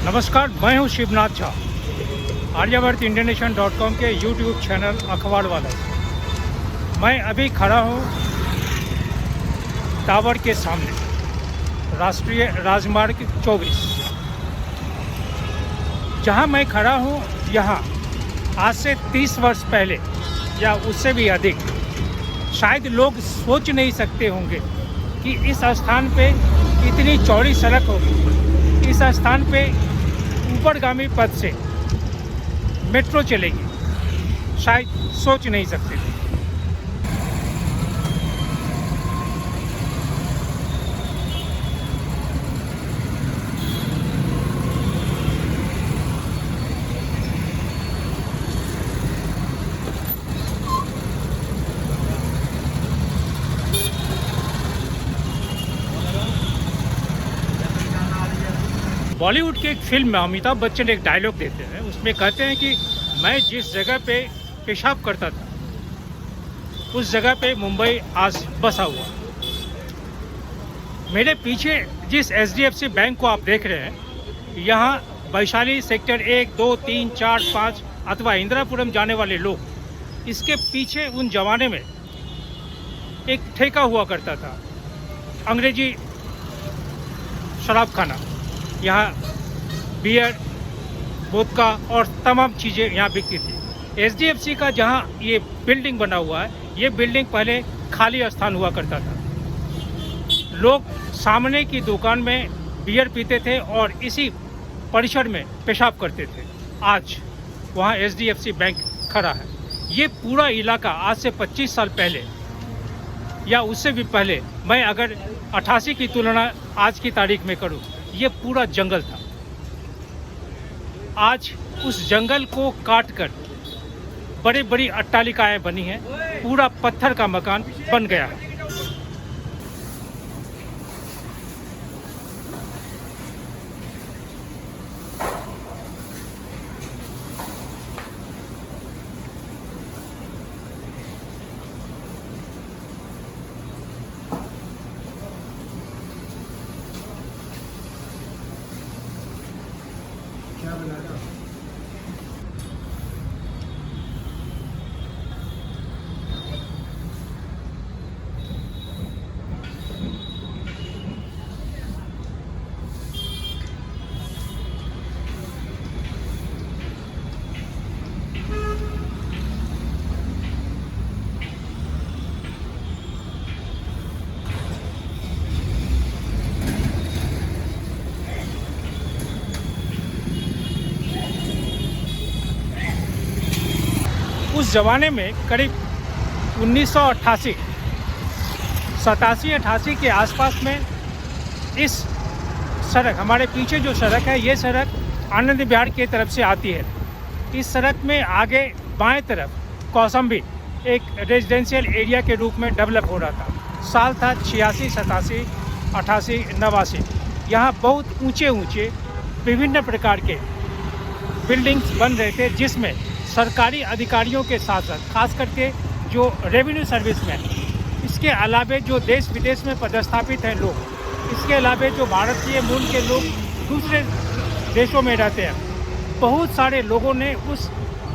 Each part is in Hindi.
नमस्कार, मैं हूं शिवनाथ झा। आर्यावर्त इंटरनेशनल.com के यूट्यूब चैनल अखबार वाला। मैं अभी खड़ा हूं टावर के सामने, राष्ट्रीय राजमार्ग 24। जहां मैं खड़ा हूं, यहां आज से 30 वर्ष पहले या उससे भी अधिक, शायद लोग सोच नहीं सकते होंगे कि इस स्थान पे इतनी चौड़ी सड़क होगी। इस स्थान पे ऊपरगामी पथ से मेट्रो चलेगी, शायद सोच नहीं सकते थे। बॉलीवुड की एक फिल्म में अमिताभ बच्चन एक डायलॉग देते हैं। उसमें कहते हैं कि मैं जिस जगह पे पेशाब करता था, उस जगह पे मुंबई आज बसा हुआ। मेरे पीछे जिस HDFC बैंक को आप देख रहे हैं, यहाँ वैशाली सेक्टर 1, 2, 3, 4, 5 अथवा इंदिरापुरम जाने वाले लोग, इसके पीछे उन जमाने में एक ठेका हुआ करता था, अंग्रेजी शराब खाना। यहाँ बियर, वोदका और तमाम चीज़ें यहाँ बिकती थी। HDFC का जहाँ ये बिल्डिंग बना हुआ है, ये बिल्डिंग पहले खाली स्थान हुआ करता था। लोग सामने की दुकान में बियर पीते थे और इसी परिसर में पेशाब करते थे। आज वहाँ HDFC बैंक खड़ा है। ये पूरा इलाका आज से 25 साल पहले या उससे भी पहले, मैं अगर 88 की तुलना आज की तारीख में करूँ, ये पूरा जंगल था। आज उस जंगल को काटकर बड़ी बड़ी अट्टालिकाएं बनी हैं, पूरा पत्थर का मकान बन गया है। उस ज़माने में करीब 1988, 87-88 के आसपास में इस सड़क, हमारे पीछे जो सड़क है, ये सड़क आनंद विहार की तरफ से आती है। इस सड़क में आगे बाएं तरफ कौशाम्बी एक रेजिडेंशियल एरिया के रूप में डेवलप हो रहा था। साल था 86, 87, 88, 89। यहाँ बहुत ऊंचे ऊंचे विभिन्न प्रकार के बिल्डिंग्स बन रहे थे, जिसमें सरकारी अधिकारियों के साथ साथ खास करके जो रेवेन्यू सर्विस में, इसके अलावे जो देश विदेश में पदस्थापित हैं लोग, इसके अलावे जो भारतीय मूल के लोग दूसरे देशों में रहते हैं, बहुत सारे लोगों ने उस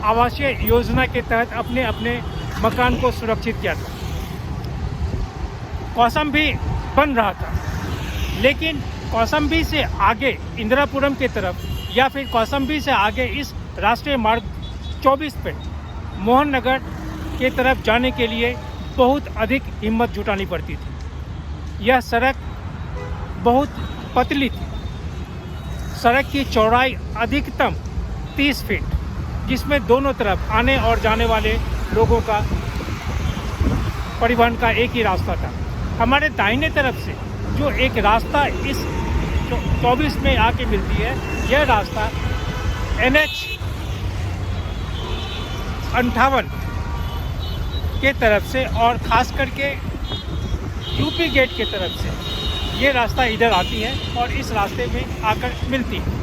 आवासीय योजना के तहत अपने अपने मकान को सुरक्षित किया था। कौशाम्बी बन रहा था, लेकिन कौशाम्बी से आगे इंदिरापुरम की तरफ या फिर कौशाम्बी से आगे इस राष्ट्रीय मार्ग 24 पे मोहन नगर के तरफ जाने के लिए बहुत अधिक हिम्मत जुटानी पड़ती थी। यह सड़क बहुत पतली थी। सड़क की चौड़ाई अधिकतम 30 फीट, जिसमें दोनों तरफ आने और जाने वाले लोगों का परिवहन का एक ही रास्ता था। हमारे दाहिने तरफ से जो एक रास्ता इस 24 में आके मिलती है, यह रास्ता NH 58 के तरफ से और ख़ास करके यूपी गेट के तरफ से ये रास्ता इधर आती है और इस रास्ते में आकर मिलती है।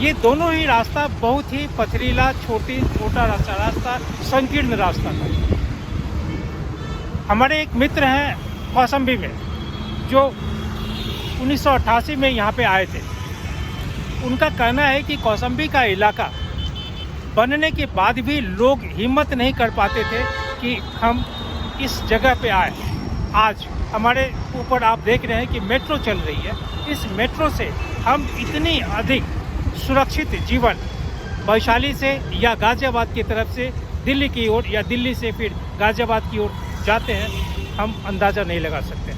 ये दोनों ही रास्ता बहुत ही पथरीला, छोटा रास्ता, संकीर्ण रास्ता था। हमारे एक मित्र हैं कौशाम्बी में, जो 1988 में यहाँ पे आए थे। उनका कहना है कि कौशाम्बी का इलाका बनने के बाद भी लोग हिम्मत नहीं कर पाते थे कि हम इस जगह पे आए। आज हमारे ऊपर आप देख रहे हैं कि मेट्रो चल रही है। इस मेट्रो से हम इतनी अधिक सुरक्षित जीवन वैशाली से या गाज़ियाबाद की तरफ से दिल्ली की ओर या दिल्ली से फिर गाज़ियाबाद की ओर जाते हैं, हम अंदाज़ा नहीं लगा सकते।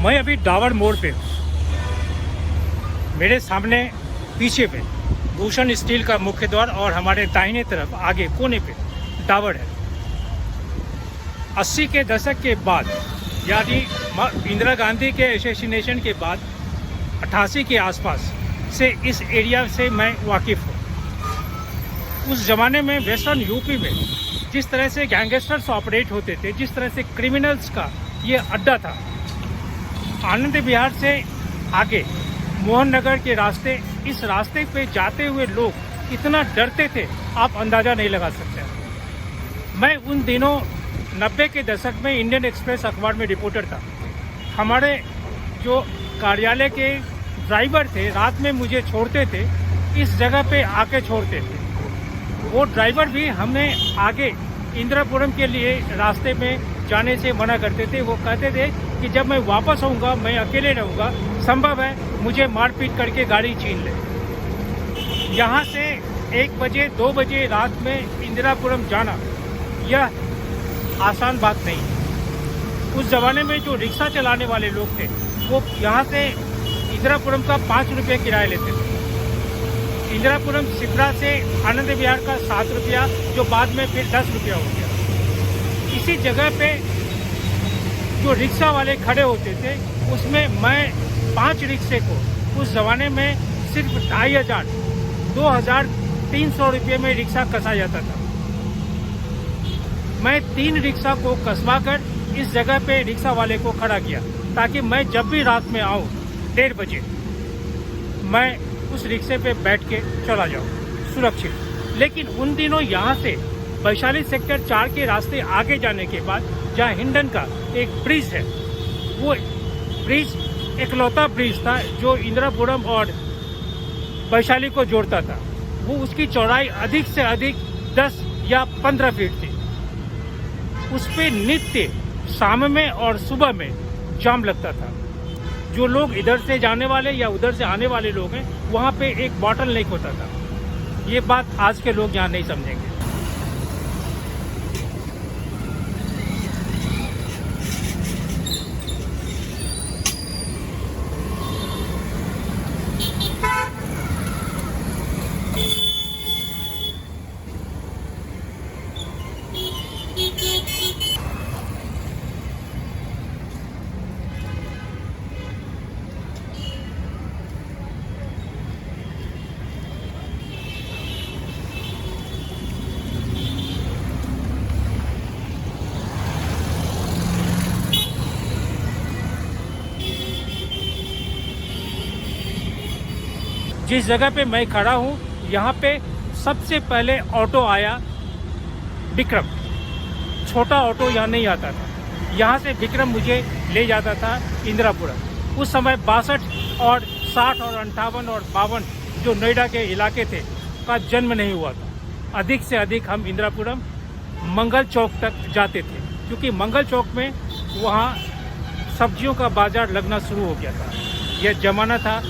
मैं अभी डावर मोड़ पे हूँ। मेरे सामने पीछे पे भूषण स्टील का मुख्य द्वार और हमारे दाहिने तरफ आगे कोने पे डावर है। 80 के दशक के बाद यानी इंदिरा गांधी के असैसिनेशन के बाद 88 के आसपास से इस एरिया से मैं वाकिफ़ हूँ। उस ज़माने में वेस्टर्न यूपी में जिस तरह से गैंगस्टर्स ऑपरेट होते थे, जिस तरह से क्रिमिनल्स का ये अड्डा था, आनंद विहार से आगे मोहन नगर के रास्ते, इस रास्ते पे जाते हुए लोग इतना डरते थे आप अंदाज़ा नहीं लगा सकते। मैं उन दिनों 90 के दशक में इंडियन एक्सप्रेस अखबार में रिपोर्टर था। हमारे जो कार्यालय के ड्राइवर थे रात में मुझे छोड़ते थे, इस जगह पे आके छोड़ते थे। वो ड्राइवर भी हमें आगे इंदिरापुरम के लिए रास्ते में जाने से मना करते थे। वो कहते थे कि जब मैं वापस आऊँगा मैं अकेले रहूँगा, संभव है मुझे मारपीट करके गाड़ी छीन ले। यहाँ से 1 बजे 2 बजे रात में इंदिरापुरम जाना यह आसान बात नहीं। उस ज़माने में जो रिक्शा चलाने वाले लोग थे वो यहाँ से इंदिरापुरम का 5 रुपये किराया लेते थे। इंदिरापुरम सिपरा से आनंद विहार का 7 रुपया, जो बाद में फिर 10 रुपया हो गया। इसी जगह पे जो रिक्शा वाले खड़े होते थे उसमें मैं 5 रिक्शे को उस ज़माने में सिर्फ 2500 2300 रुपये में रिक्शा कसा जाता था। मैं 3 रिक्शा को कसवा कर इस जगह पे रिक्शा वाले को खड़ा किया ताकि मैं जब भी रात में आऊँ 1:30 बजे मैं उस रिक्शे पे बैठ के चला जाऊँ सुरक्षित। लेकिन उन दिनों यहाँ से वैशाली सेक्टर 4 के रास्ते आगे जाने के बाद जहाँ हिंडन का एक ब्रिज है, वो ब्रिज एकलौता ब्रिज था जो इंदिरापुरम और वैशाली को जोड़ता था। वो उसकी चौड़ाई अधिक से अधिक 10 या 15 फीट थी। उस पे नित्य शाम में और सुबह में जाम लगता था। जो लोग इधर से जाने वाले या उधर से आने वाले लोग हैं, वहाँ पे एक बॉटल नेक होता था। ये बात आज के लोग यहाँ नहीं समझेंगे। जिस जगह पे मैं खड़ा हूँ यहाँ पे सबसे पहले ऑटो आया विक्रम। छोटा ऑटो यहाँ नहीं आता था। यहाँ से विक्रम मुझे ले जाता था इंदिरापुरम। उस समय 62 और 60 और 58 और 52 जो नोएडा के इलाके थे का जन्म नहीं हुआ था। अधिक से अधिक हम इंदिरापुरम मंगल चौक तक जाते थे क्योंकि मंगल चौक में वहाँ सब्जियों का बाजार लगना शुरू हो गया था। यह ज़माना था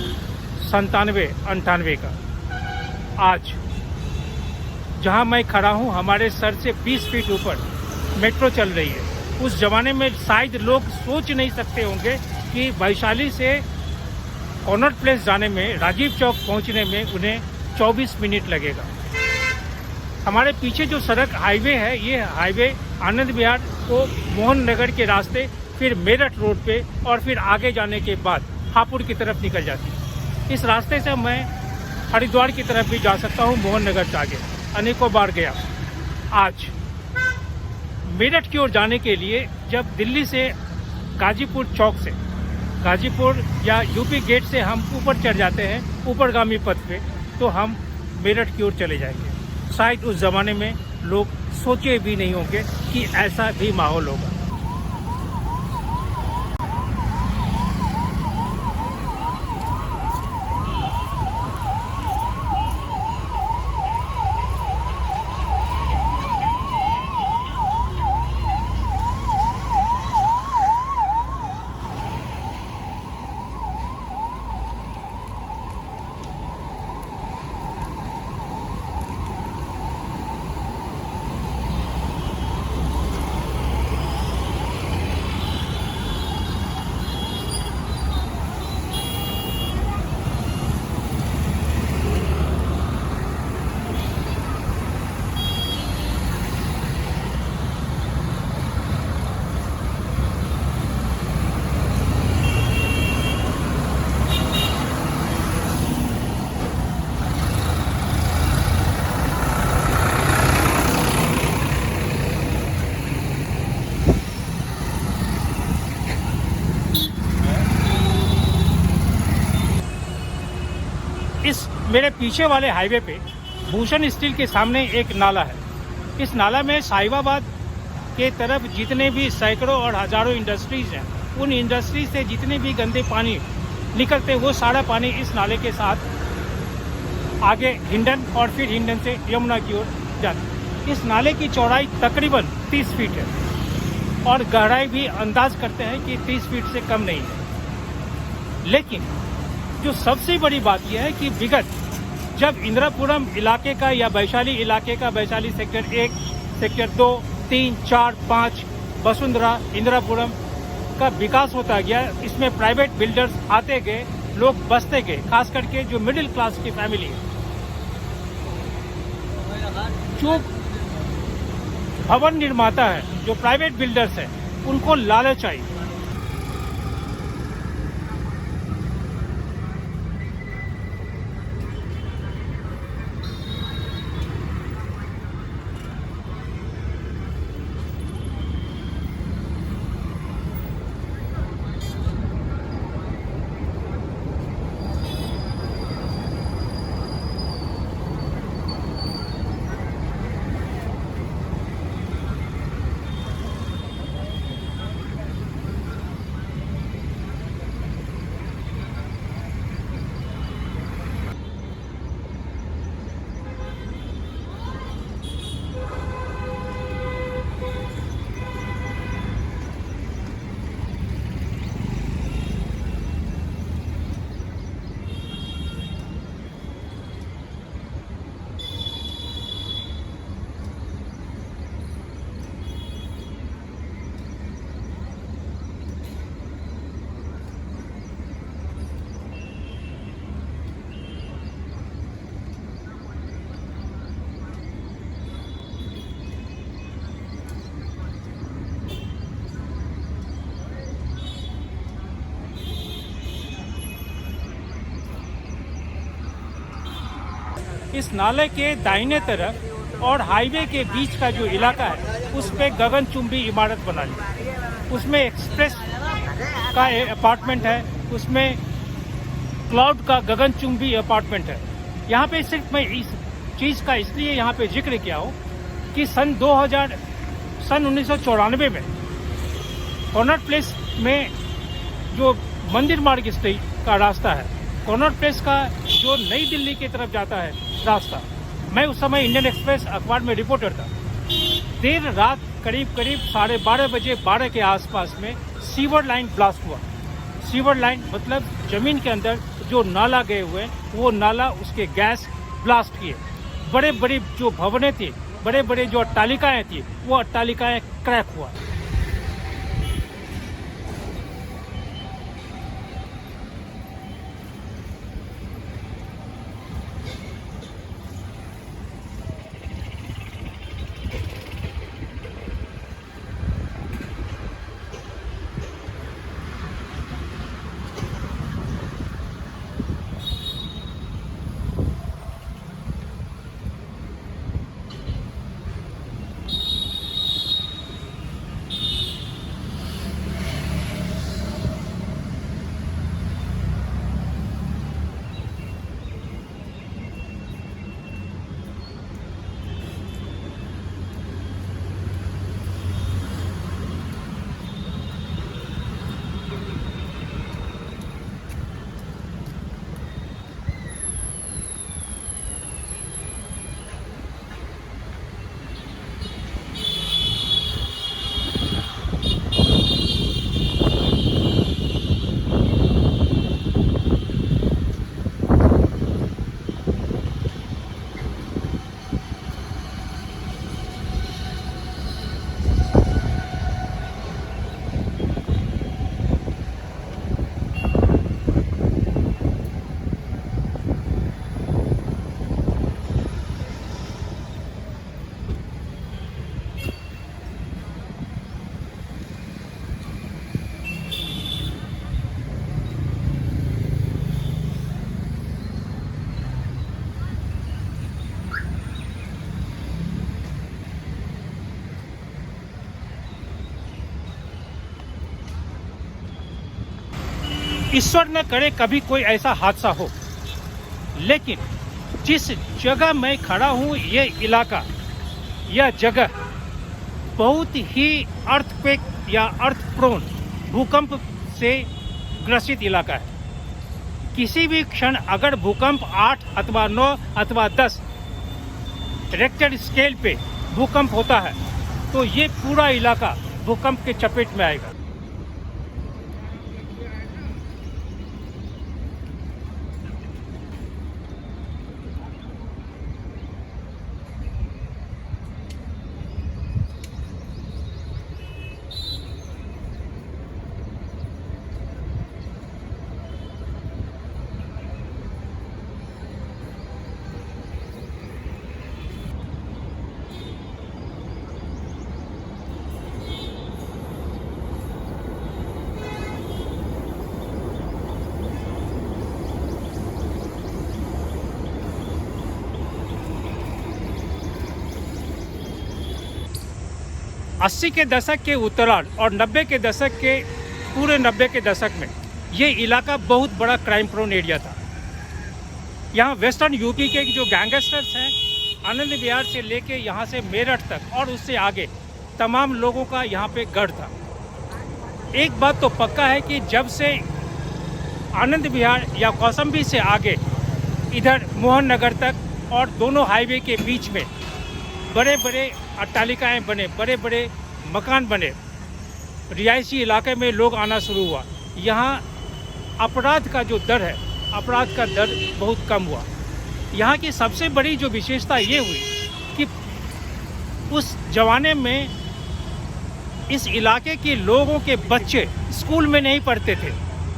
97-98 का। आज जहाँ मैं खड़ा हूँ हमारे सर से 20 फीट ऊपर मेट्रो चल रही है। उस ज़माने में शायद लोग सोच नहीं सकते होंगे कि वैशाली से कॉनॉट प्लेस जाने में, राजीव चौक पहुंचने में उन्हें 24 मिनट लगेगा। हमारे पीछे जो सड़क हाईवे है, ये हाईवे आनंद विहार को मोहन नगर के रास्ते, फिर मेरठ रोड पे और फिर आगे जाने के बाद हापुड़ की तरफ निकल जाती है। इस रास्ते से मैं हरिद्वार की तरफ भी जा सकता हूँ, मोहन नगर से आगे अनेकों बार गया। आज मेरठ की ओर जाने के लिए जब दिल्ली से गाजीपुर चौक से, गाजीपुर या यूपी गेट से हम ऊपर चढ़ जाते हैं ऊपरगामी पथ पे, तो हम मेरठ की ओर चले जाएंगे। शायद उस ज़माने में लोग सोचे भी नहीं होंगे कि ऐसा भी माहौल होगा। इस मेरे पीछे वाले हाईवे पे भूषण स्टील के सामने एक नाला है। इस नाला में साहिबाबाद के तरफ जितने भी सैकड़ों और हजारों इंडस्ट्रीज हैं, उन इंडस्ट्रीज से जितने भी गंदे पानी निकलते हैं, वो सारा पानी इस नाले के साथ आगे हिंडन और फिर हिंडन से यमुना की ओर जाता है। इस नाले की चौड़ाई तकरीबन 30 फीट है और गहराई भी अंदाज करते हैं कि 30 फीट से कम नहीं है। लेकिन जो सबसे बड़ी बात यह है कि विगत जब इंदिरापुरम इलाके का या वैशाली इलाके का, वैशाली सेक्टर 1, सेक्टर 2, 3, 4, 5, वसुंधरा, इंदिरापुरम का विकास होता गया, इसमें प्राइवेट बिल्डर्स आते गए, लोग बसते गए, खास करके जो मिडिल क्लास की फैमिली है, जो भवन निर्माता है, जो प्राइवेट बिल्डर्स है, उनको लालच आई। इस नाले के दाहिने तरफ और हाईवे के बीच का जो इलाका है, उस पे गगनचुंबी इमारत बना ली। उसमें एक्सप्रेस का अपार्टमेंट है, उसमें क्लाउड का गगनचुंबी अपार्टमेंट है। यहाँ पे सिर्फ मैं इस चीज़ का इसलिए यहाँ पे जिक्र किया हूँ कि सन 1994 में कॉनॉट प्लेस में जो मंदिर मार्ग स्ट्रीट का रास्ता है, कॉनॉट प्लेस का जो नई दिल्ली की तरफ जाता है रास्ता, मैं उस समय इंडियन एक्सप्रेस अखबार में रिपोर्टर था। देर रात करीब 12:30 बजे 12 के आसपास में सीवर लाइन ब्लास्ट हुआ। सीवर लाइन मतलब जमीन के अंदर जो नाला गए हुए, वो नाला उसके गैस ब्लास्ट किए। बड़े बड़े जो भवनें थी, बड़े बड़े जो अट्टालिकाएँ थी, वो अट्टालिकाएँ क्रैक हुआ। ईश्वर न करे कभी कोई ऐसा हादसा हो, लेकिन जिस जगह मैं खड़ा हूँ, ये इलाका, यह जगह बहुत ही अर्थक्वेक या अर्थ प्रोन, भूकंप से ग्रसित इलाका है। किसी भी क्षण अगर भूकंप 8 अथवा 9 अथवा 10 रेक्टर स्केल पे भूकंप होता है तो ये पूरा इलाका भूकंप के चपेट में आएगा। अस्सी के दशक के उत्तरार्ध और 90 के दशक के पूरे 90 के दशक में ये इलाका बहुत बड़ा क्राइम प्रोन एरिया था। यहाँ वेस्टर्न यूपी के जो गैंगस्टर्स हैं, आनंद विहार से लेके यहाँ से मेरठ तक और उससे आगे तमाम लोगों का यहाँ पे गढ़ था। एक बात तो पक्का है कि जब से आनंद विहार या कौशाम्बी से आगे इधर मोहन नगर तक और दोनों हाईवे के बीच में बड़े बड़े अट्टालिकाएँ बने, बड़े बड़े मकान बने, रिहायशी इलाके में लोग आना शुरू हुआ। यहाँ अपराध का जो दर है, अपराध का दर बहुत कम हुआ। यहाँ की सबसे बड़ी जो विशेषता ये हुई कि उस ज़माने में इस इलाके के लोगों के बच्चे स्कूल में नहीं पढ़ते थे।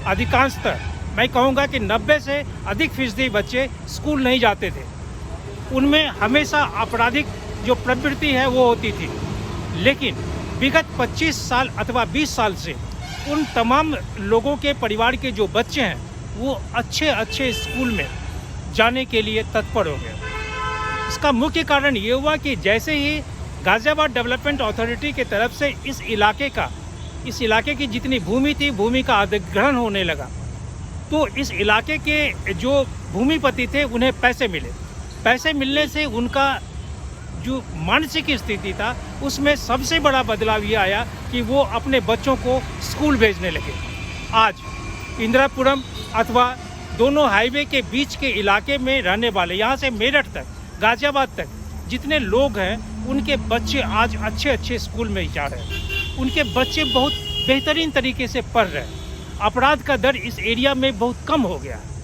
अधिकांशतः मैं कहूँगा कि 90 से अधिक फीसदी बच्चे स्कूल नहीं जाते थे। उनमें हमेशा आपराधिक जो प्रवृत्ति है वो होती थी। लेकिन विगत 25 साल अथवा 20 साल से उन तमाम लोगों के परिवार के जो बच्चे हैं वो अच्छे अच्छे स्कूल में जाने के लिए तत्पर हो गए। इसका मुख्य कारण ये हुआ कि जैसे ही गाज़ियाबाद डेवलपमेंट अथॉरिटी के तरफ से इस इलाके की जितनी भूमि थी, भूमि का अधिग्रहण होने लगा, तो इस इलाके के जो भूमिपति थे उन्हें पैसे मिले। पैसे मिलने से उनका जो मानसिक स्थिति था उसमें सबसे बड़ा बदलाव ये आया कि वो अपने बच्चों को स्कूल भेजने लगे। आज इंदिरापुरम अथवा दोनों हाईवे के बीच के इलाके में रहने वाले, यहाँ से मेरठ तक, गाज़ियाबाद तक जितने लोग हैं उनके बच्चे आज अच्छे अच्छे स्कूल में जा रहे हैं। उनके बच्चे बहुत बेहतरीन तरीके से पढ़ रहे हैं। अपराध का दर इस एरिया में बहुत कम हो गया है।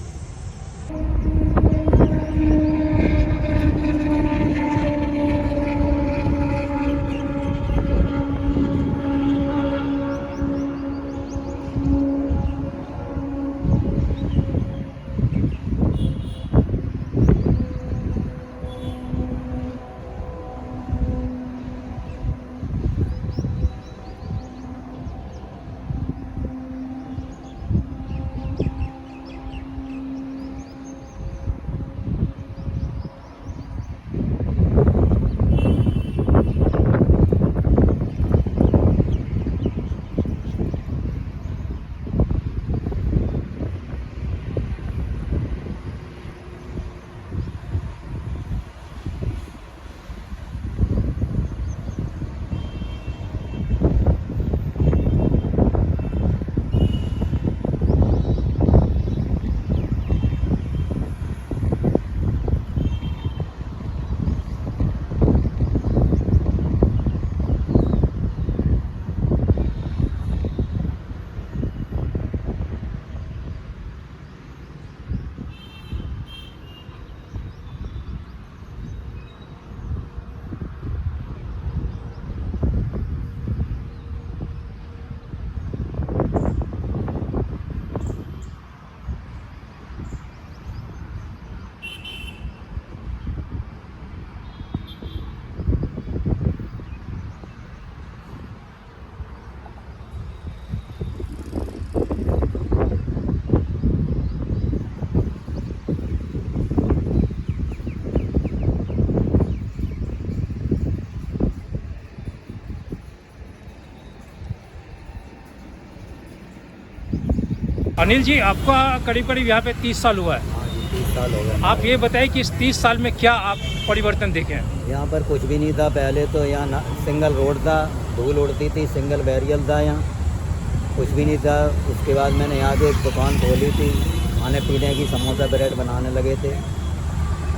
अनिल जी, आपका करीब करीब यहाँ पे 30 साल हुआ है। हाँ जी, 30 साल हो गए। आप ये बताइए कि इस 30 साल में क्या आप परिवर्तन देखे हैं? यहाँ पर कुछ भी नहीं था पहले तो। यहाँ सिंगल रोड था, धूल उड़ती थी, सिंगल बैरियल था, यहाँ कुछ भी नहीं था। उसके बाद मैंने यहाँ पे एक दुकान खोली थी, खाने पीने की, समोसा ब्रेड बनाने लगे थे।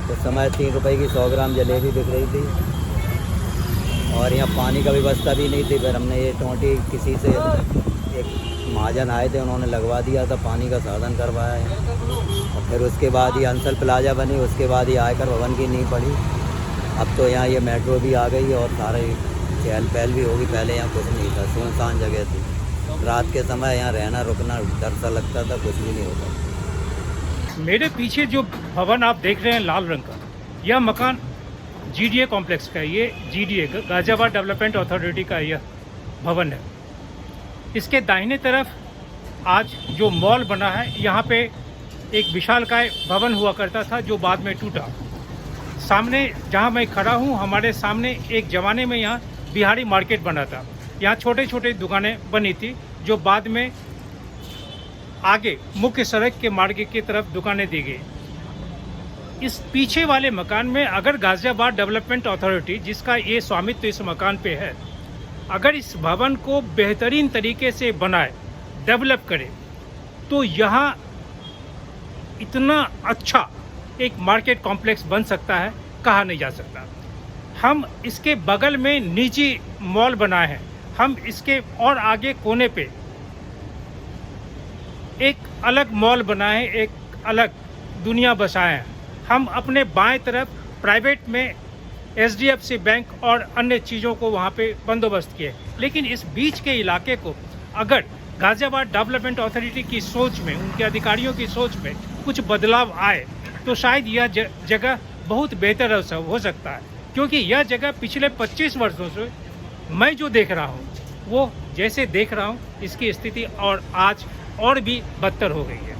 उस समय 3 रुपए की 100 ग्राम जलेबी बिक रही थी और यहाँ पानी का व्यवस्था भी नहीं थी। फिर हमने ये टोंटी किसी से, एक महाजन आए थे, उन्होंने लगवा दिया था, पानी का साधन करवाया है। और फिर उसके बाद ये अंसल प्लाजा बनी, उसके बाद ये आयकर भवन की नींव पड़ी। अब तो यहाँ ये मेट्रो भी आ गई और सारे चहल पहल भी होगी। पहले यहाँ कुछ नहीं था, सुनसान जगह थी। रात के समय यहाँ रहना रुकना डर सा लगता था, कुछ भी नहीं होता। मेरे पीछे जो भवन आप देख रहे हैं लाल रंग का, यह मकान जीडीए कॉम्प्लेक्स का है। ये जीडीए गाजियाबाद डेवलपमेंट अथॉरिटी का यह भवन है। इसके दाहिने तरफ आज जो मॉल बना है, यहाँ पे एक विशालकाय भवन हुआ करता था जो बाद में टूटा। सामने जहाँ मैं खड़ा हूँ, हमारे सामने एक ज़माने में यहाँ बिहारी मार्केट बना था। यहाँ छोटे छोटे दुकानें बनी थी जो बाद में आगे मुख्य सड़क के मार्ग की तरफ दुकानें दी गई। इस पीछे वाले मकान में अगर गाजियाबाद डेवलपमेंट अथॉरिटी, जिसका ये स्वामित्व इस मकान पे है, अगर इस भवन को बेहतरीन तरीके से बनाए, डेवलप करे, तो यहाँ इतना अच्छा एक मार्केट कॉम्प्लेक्स बन सकता है, कहा नहीं जा सकता। हम इसके बगल में निजी मॉल बनाए हैं, हम इसके और आगे कोने पे एक अलग मॉल बनाए हैं, एक अलग दुनिया बसाए हैं। हम अपने बाएं तरफ प्राइवेट में एचडीएफसी बैंक और अन्य चीज़ों को वहाँ पे बंदोबस्त किए। लेकिन इस बीच के इलाके को अगर गाजियाबाद डेवलपमेंट अथॉरिटी की सोच में, उनके अधिकारियों की सोच में कुछ बदलाव आए, तो शायद यह जगह बहुत बेहतर हो सकता है। क्योंकि यह जगह पिछले 25 वर्षों से मैं जो देख रहा हूँ, वो जैसे देख रहा हूँ, इसकी स्थिति और आज और भी बदतर हो गई है।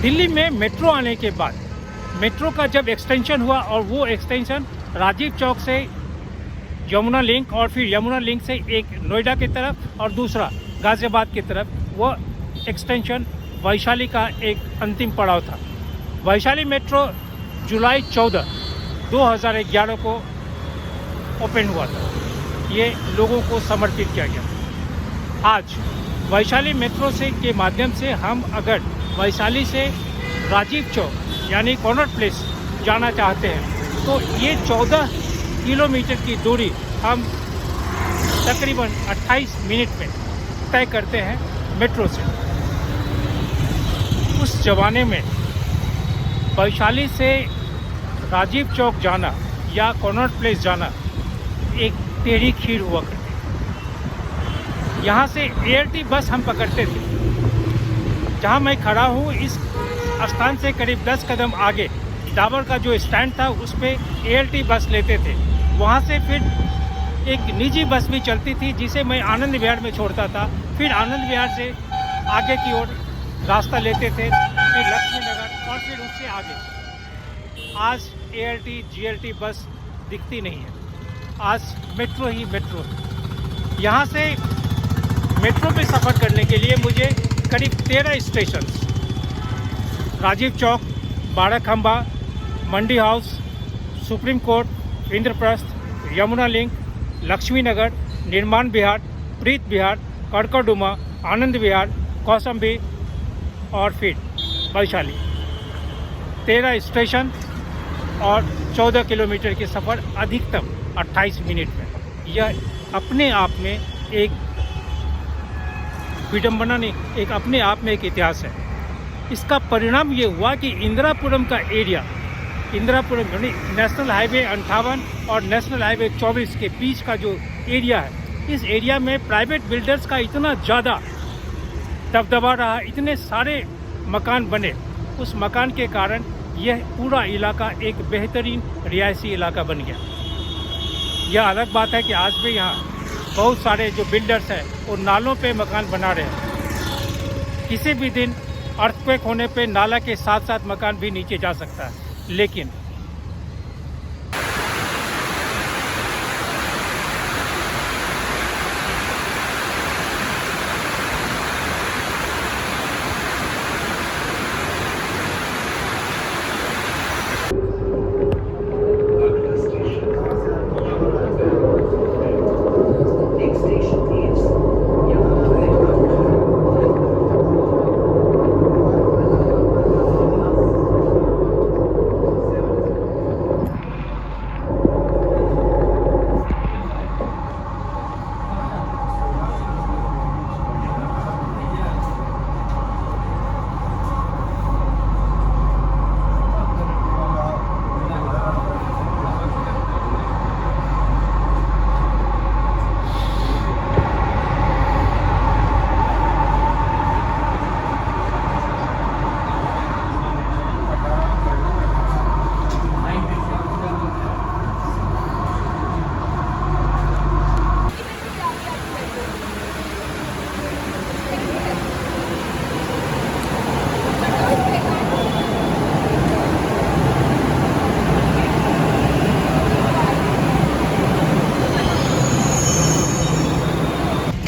दिल्ली में मेट्रो आने के बाद, मेट्रो का जब एक्सटेंशन हुआ और वो एक्सटेंशन राजीव चौक से यमुना लिंक और फिर यमुना लिंक से एक नोएडा की तरफ और दूसरा गाजियाबाद की तरफ, वो एक्सटेंशन वैशाली का एक अंतिम पड़ाव था। वैशाली मेट्रो जुलाई 14, 2011 को ओपन हुआ था। ये लोगों को समर्पित किया गया। आज वैशाली मेट्रो से के माध्यम से हम अगर वैशाली से राजीव चौक यानी कॉनॉट प्लेस जाना चाहते हैं, तो ये 14 किलोमीटर की दूरी हम तकरीबन 28 मिनट में तय करते हैं मेट्रो से। उस ज़माने में वैशाली से राजीव चौक जाना या कॉनॉट प्लेस जाना एक टेढ़ी खीर हुआ करती। यहाँ से एआरटी बस हम पकड़ते थे। जहाँ मैं खड़ा हूँ, इस स्थान से करीब 10 कदम आगे डाबर का जो स्टैंड था, उस पर एआरटी बस लेते थे। वहाँ से फिर एक निजी बस भी चलती थी जिसे मैं आनंद विहार में छोड़ता था। फिर आनंद विहार से आगे की ओर रास्ता लेते थे, फिर लक्ष्मी नगर और फिर उससे आगे। आज एआरटी जीएलटी बस दिखती नहीं है, आज मेट्रो ही मेट्रो है। यहाँ से मेट्रो पे सफ़र करने के लिए मुझे करीब 13 station, Rajiv Chowk, Bara Khamba, Mandi house, supreme court, Indraprastha, Yamuna link, Laxmi Nagar, Nirman Vihar, प्रीत विहार, कड़कड़डुमा, आनंद विहार, कौसंबी और फिर वैशाली। 13 स्टेशन और 14 किलोमीटर की सफ़र अधिकतम 28 मिनट में। यह अपने आप में एक विडंबना नहीं, एक अपने आप में एक इतिहास है। इसका परिणाम ये हुआ कि इंदिरापुरम का एरिया, इंदिरापुरम यानी नेशनल हाईवे 58 और नेशनल हाईवे 24 के बीच का जो एरिया है, इस एरिया में प्राइवेट बिल्डर्स का इतना ज़्यादा दबदबा रहा, इतने सारे मकान बने, उस मकान के कारण यह पूरा इलाका एक बेहतरीन रिहायशी इलाका बन गया। यह अलग बात है कि आज भी यहाँ बहुत सारे जो बिल्डर्स हैं वो नालों पे मकान बना रहे हैं। किसी भी दिन अर्थक्वेक होने पे नाला के साथ साथ मकान भी नीचे जा सकता है, लेकिन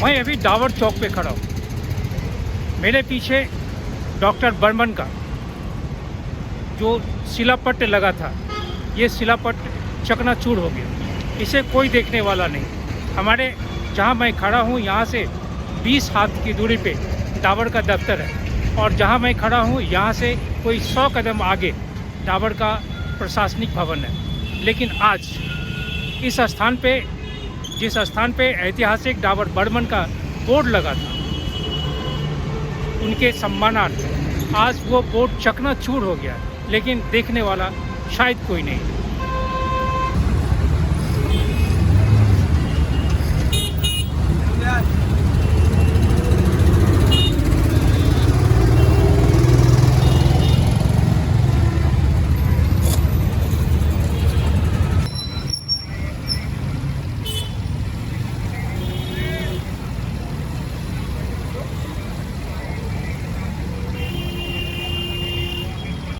मैं अभी डावर चौक पे खड़ा हूँ। मेरे पीछे डॉक्टर बर्मन का जो शिलापट्ट लगा था, ये शिलापट्ट चकनाचूर हो गया, इसे कोई देखने वाला नहीं। हमारे जहाँ मैं खड़ा हूँ यहाँ से 20 हाथ की दूरी पे डाबर का दफ्तर है, और जहाँ मैं खड़ा हूँ यहाँ से कोई 100 कदम आगे डाबर का प्रशासनिक भवन है। लेकिन आज इस स्थान पे, जिस स्थान पे ऐतिहासिक डाबर बर्मन का बोर्ड लगा था, उनके सम्मानार्थ आज वो बोर्ड चकनाचूर हो गया, लेकिन देखने वाला शायद कोई नहीं।